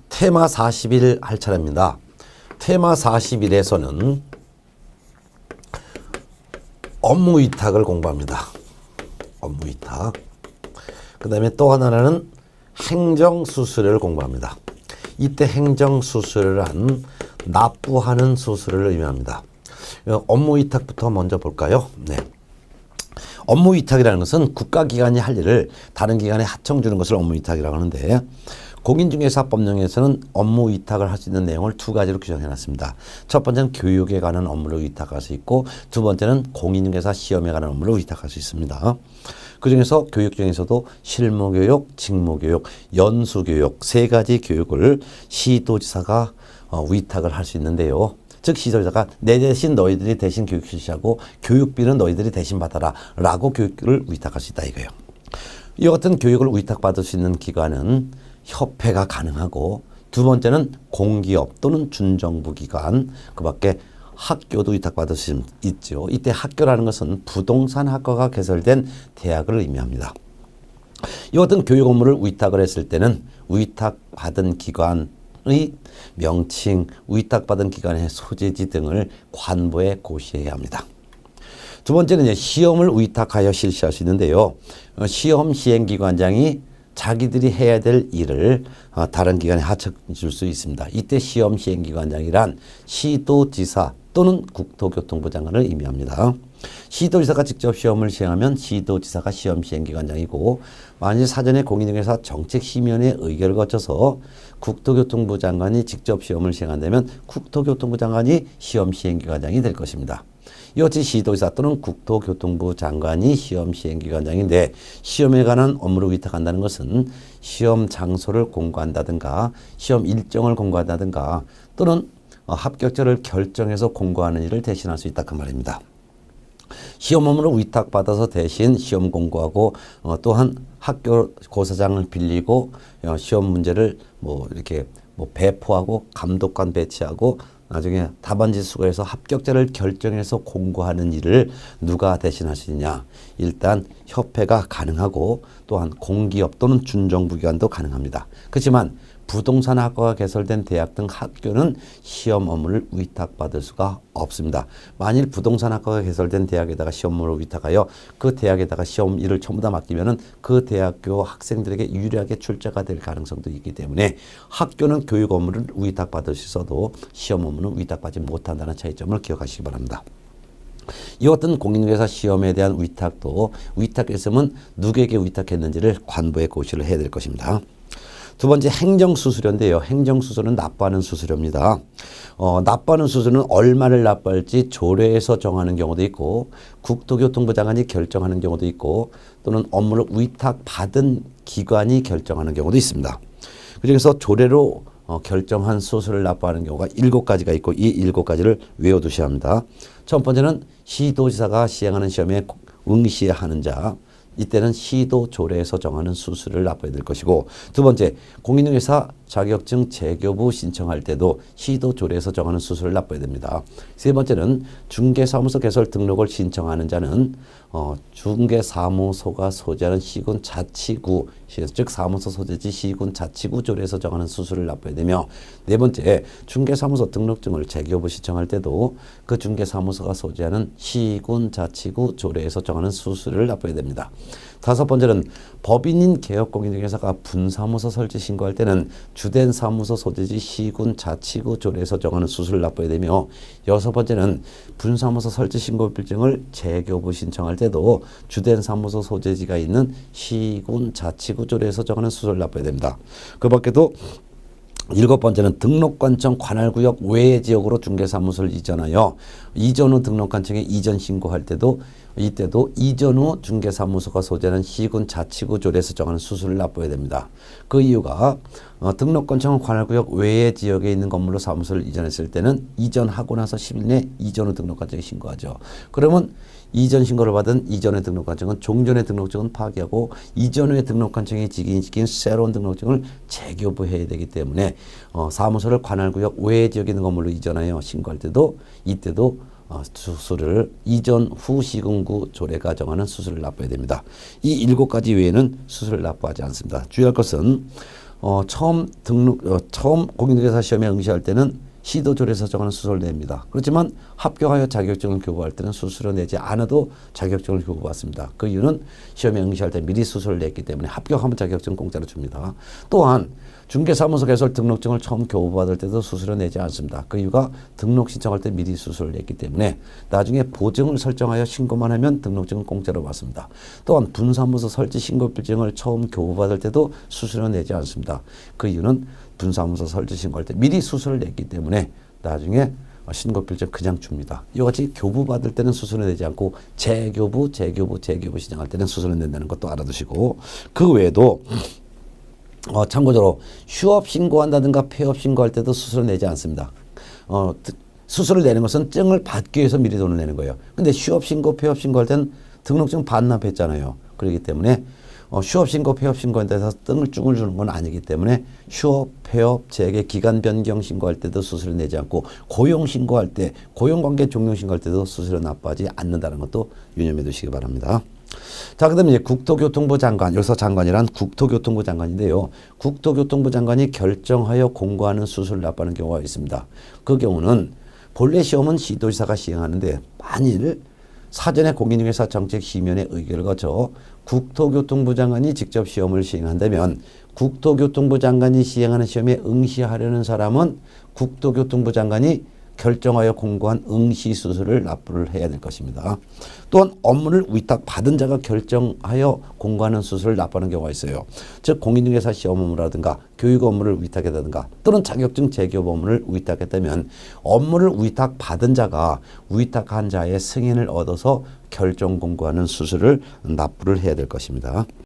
테마 40일 할 차례입니다. 테마 40일에서는 업무 위탁을 공부합니다. 업무 위탁. 그 다음에 또 하나는 행정수수료를 공부합니다. 이때 행정수수료란 납부하는 수수료를 의미합니다. 업무 위탁부터 먼저 볼까요? 네. 업무 위탁이라는 것은 국가기관이 할 일을 다른 기관에 하청 주는 것을 업무 위탁이라고 하는데, 공인중개사법령에서는 업무 위탁을 할 수 있는 내용을 두 가지로 규정해 놨습니다. 첫 번째는 교육에 관한 업무를 위탁할 수 있고, 두 번째는 공인중개사 시험에 관한 업무를 위탁할 수 있습니다. 그 중에서 교육 중에서도 실무교육, 직무교육, 연수교육 세 가지 교육을 시도지사가 위탁을 할 수 있는데요. 즉 시도지사가 내 대신 너희들이 대신 교육 실시하고 교육비는 너희들이 대신 받아라 라고 교육을 위탁할 수 있다 이거예요. 이 같은 교육을 위탁받을 수 있는 기관은 협회가 가능하고, 두 번째는 공기업 또는 준정부 기관, 그 밖에 학교도 위탁받을 수 있죠. 이때 학교라는 것은 부동산 학과가 개설된 대학을 의미합니다. 이 같은 교육 업무를 위탁을 했을 때는 위탁받은 기관의 명칭, 위탁받은 기관의 소재지 등을 관보에 고시해야 합니다. 두 번째는 시험을 위탁하여 실시할 수 있는데요. 시험 시행기관장이 자기들이 해야 될 일을 다른 기관에 하청 줄 수 있습니다. 이때 시험 시행기관장이란 시도지사 또는 국토교통부 장관을 의미합니다. 시도지사가 직접 시험을 시행하면 시도지사가 시험 시행기관장이고, 만일 사전에 공인중개사 정책심의위원회 의결을 거쳐서 국토교통부 장관이 직접 시험을 시행한다면 국토교통부 장관이 시험 시행기관장이 될 것입니다. 이같이 시도지사 또는 국토교통부 장관이 시험 시행기관장인데, 시험에 관한 업무를 위탁한다는 것은 시험 장소를 공고한다든가 시험 일정을 공고한다든가 또는 합격자를 결정해서 공고하는 일을 대신할 수 있다 그 말입니다. 시험 업무를 위탁받아서 대신 시험 공고하고, 또한 학교 고사장을 빌리고 시험 문제를 이렇게 배포하고 감독관 배치하고 나중에 답안지 수거해서 합격자를 결정해서 공고하는 일을 누가 대신할 수 있냐? 일단 협회가 가능하고, 또한 공기업 또는 준정부기관도 가능합니다. 그렇지만 부동산 학과가 개설된 대학 등 학교는 시험 업무를 위탁받을 수가 없습니다. 만일 부동산 학과가 개설된 대학에다가 시험 업무를 위탁하여 그 대학에다가 시험 일을 전부 다 맡기면은 그 대학교 학생들에게 유리하게 출제가 될 가능성도 있기 때문에 학교는 교육 업무를 위탁받을 수 있어도 시험 업무는 위탁받지 못한다는 차이점을 기억하시기 바랍니다. 이 같은 공인중개사 시험에 대한 위탁도 위탁했으면 누구에게 위탁했는지를 관보에 고시를 해야 될 것입니다. 두 번째 행정수수료인데요. 행정수수료는 납부하는 수수료입니다. 납부하는 수수료는 얼마를 납부할지 조례에서 정하는 경우도 있고, 국토교통부 장관이 결정하는 경우도 있고, 또는 업무를 위탁받은 기관이 결정하는 경우도 있습니다. 그중에서 조례로 결정한 수수료를 납부하는 경우가 7가지가 있고, 이 7가지를 외워두셔야 합니다. 첫 번째는 시도지사가 시행하는 시험에 응시해야 하는 자, 이때는 시도 조례에서 정하는 수수료를 납부해야 될 것이고, 두 번째 공인중개사 자격증 재교부 신청할 때도 시도 조례에서 정하는 수수료를 납부해야 됩니다. 세 번째는 중개사무소 개설 등록을 신청하는 자는 중개사무소가 소재하는 시군 자치구, 즉 사무소 소재지 시군 자치구 조례에서 정하는 수수료를 납부해야 되며, 네 번째 중개사무소 등록증을 재교부 신청할 때도 그 중개사무소가 소재하는 시군 자치구 조례에서 정하는 수수료를 납부해야 됩니다. 다섯 번째는 법인인 개업공인중개사가 분사무소 설치 신고할 때는 주된 사무소 소재지 시군 자치구 조례에서 정하는 수수료를 납부해야 되며, 여섯 번째는 분사무소 설치 신고 필증을 재교부 신청할 때도 주된 사무소 소재지가 있는 시군 자치구 조례에서 정하는 수수료를 납부해야 됩니다. 그 밖에도 일곱 번째는 등록관청 관할구역 외의 지역으로 중개사무소를 이전하여 이전 후 등록관청에 이전 신고할 때도 이때도 이전 후 중개사무소가 소재하는 시군 자치구 조례에서 정하는 수수료를 납부해야 됩니다. 그 이유가 등록관청은 관할구역 외의 지역에 있는 건물로 사무소를 이전했을 때는 이전하고 나서 10일 내 이전 후 등록관청에 신고하죠. 그러면 이전 신고를 받은 이전의 등록관청은 종전의 등록증은 파기하고 이전 후의 등록관청에 지긴 새로운 등록증을 재교부해야 되기 때문에 사무소를 관할구역 외의 지역에 있는 건물로 이전하여 신고할 때도 이때도 수수료를 이전 후 시군구 조례가 정하는 수수료를 납부해야 됩니다. 이 7가지 외에는 수수료를 납부하지 않습니다. 주의할 것은 처음 공인중개사 시험에 응시할 때는 시도조례에서 정하는 수수료를 냅니다. 그렇지만 합격하여 자격증을 교부할 때는 수수료 내지 않아도 자격증을 교부받습니다. 그 이유는 시험에 응시할 때 미리 수수료를 냈기 때문에 합격하면 자격증 공짜로 줍니다. 또한 중개사무소 개설 등록증을 처음 교부받을 때도 수수료 내지 않습니다. 그 이유가 등록 신청할 때 미리 수수료를 냈기 때문에 나중에 보증을 설정하여 신고만 하면 등록증은 공짜로 받습니다. 또한 분사무소 설치 신고필증을 처음 교부받을 때도 수수료 내지 않습니다. 그 이유는 분사무소 설치 신고할 때 미리 수수료를 냈기 때문에 나중에 신고필증 그냥 줍니다. 이와 같이 교부받을 때는 수수료 내지 않고 재교부 신청할 때는 수수료 낸다는 것도 알아두시고, 그 외에도 참고적으로 휴업 신고한다든가 폐업 신고할 때도 수수료 내지 않습니다. 수수료를 내는 것은 증을 받기 위해서 미리 돈을 내는 거예요. 근데 휴업 신고, 폐업 신고할 때는 등록증 반납했잖아요. 그렇기 때문에 휴업 신고, 폐업 신고에 대해서 증을 주는 건 아니기 때문에 휴업, 폐업, 재개, 기간 변경 신고할 때도 수수료 내지 않고 고용 신고할 때, 고용관계 종료 신고할 때도 수수료 납부하지 않는다는 것도 유념해 두시기 바랍니다. 자, 그다음에 이제 국토교통부 장관, 여기서 장관이란 국토교통부 장관인데요. 국토교통부 장관이 결정하여 공고하는 수수료를 납부하는 경우가 있습니다. 그 경우는 본래 시험은 시도지사가 시행하는데 만일 사전에 공인중개사 정책심의위원회 의결을 거쳐 국토교통부 장관이 직접 시험을 시행한다면 국토교통부 장관이 시행하는 시험에 응시하려는 사람은 국토교통부 장관이 결정하여 공고한 응시수수료를 납부를 해야 될 것입니다. 또한 업무를 위탁받은 자가 결정하여 공고하는 수수료를 납부하는 경우가 있어요. 즉 공인중개사 시험 업무라든가 교육 업무를 위탁했다든가 또는 자격증 재교부 업무를 위탁했다면 업무를 위탁받은 자가 위탁한 자의 승인을 얻어서 결정 공고하는 수수료를 납부를 해야 될 것입니다.